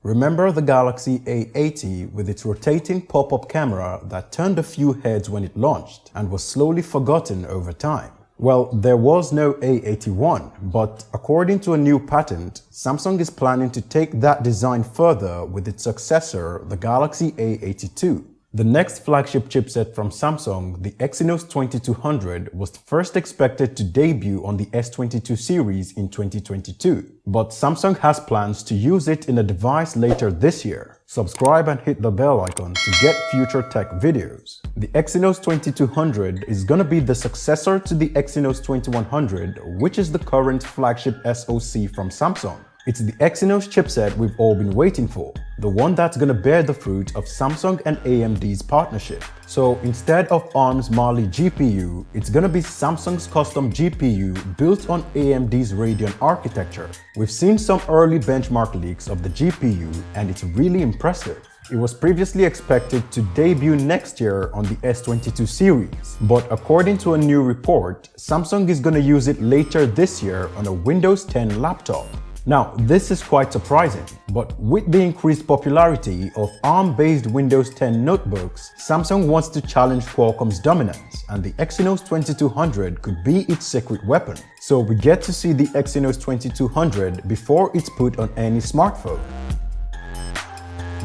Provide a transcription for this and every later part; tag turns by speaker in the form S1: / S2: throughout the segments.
S1: Remember the Galaxy A80 with its rotating pop-up camera that turned a few heads when it launched and was slowly forgotten over time? Well, there was no A81, but according to a new patent, Samsung is planning to take that design further with its successor, the Galaxy A82. The next flagship chipset from Samsung, the Exynos 2200, was first expected to debut on the S22 series in 2022. But Samsung has plans to use it in a device later this year. Subscribe and hit the bell icon to get future tech videos. The Exynos 2200 is gonna be the successor to the Exynos 2100, which is the current flagship SoC from Samsung. It's the Exynos chipset we've all been waiting for, the one that's gonna bear the fruit of Samsung and AMD's partnership. So instead of ARM's Mali GPU, it's gonna be Samsung's custom GPU built on AMD's Radeon architecture. We've seen some early benchmark leaks of the GPU and it's really impressive. It was previously expected to debut next year on the S22 series, but according to a new report, Samsung is gonna use it later this year on a Windows 10 laptop. Now, this is quite surprising, but with the increased popularity of ARM-based Windows 10 notebooks, Samsung wants to challenge Qualcomm's dominance, and the Exynos 2200 could be its secret weapon. So we get to see the Exynos 2200 before it's put on any smartphone.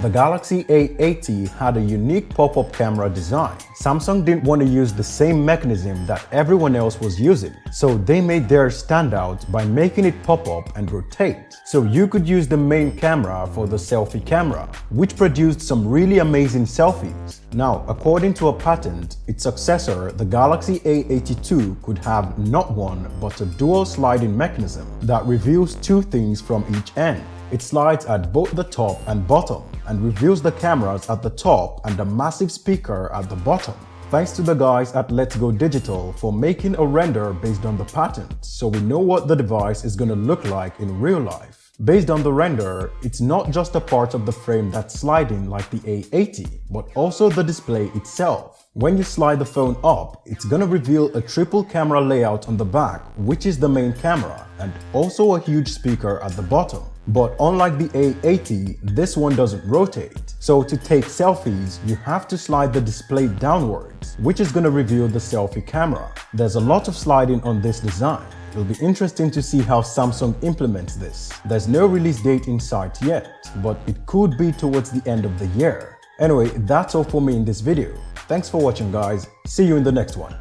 S1: The Galaxy A80 had a unique pop-up camera design. Samsung didn't want to use the same mechanism that everyone else was using, so they made theirs stand out by making it pop up and rotate. So you could use the main camera for the selfie camera, which produced some really amazing selfies. Now, according to a patent, its successor, the Galaxy A82, could have not one but a dual sliding mechanism that reveals two things from each end. It slides at both the top and bottom and reveals the cameras at the top and a massive speaker at the bottom. Thanks to the guys at Let's Go Digital for making a render based on the patent, so we know what the device is gonna look like in real life. Based on the render, it's not just a part of the frame that's sliding like the A80, but also the display itself. When you slide the phone up, it's gonna reveal a triple camera layout on the back, which is the main camera, and also a huge speaker at the bottom. But unlike the A80, this one doesn't rotate. So to take selfies, you have to slide the display downwards, which is gonna reveal the selfie camera. There's a lot of sliding on this design. It'll be interesting to see how Samsung implements this. There's no release date in sight yet, but it could be towards the end of the year. Anyway, that's all for me in this video. Thanks for watching, guys. See you in the next one.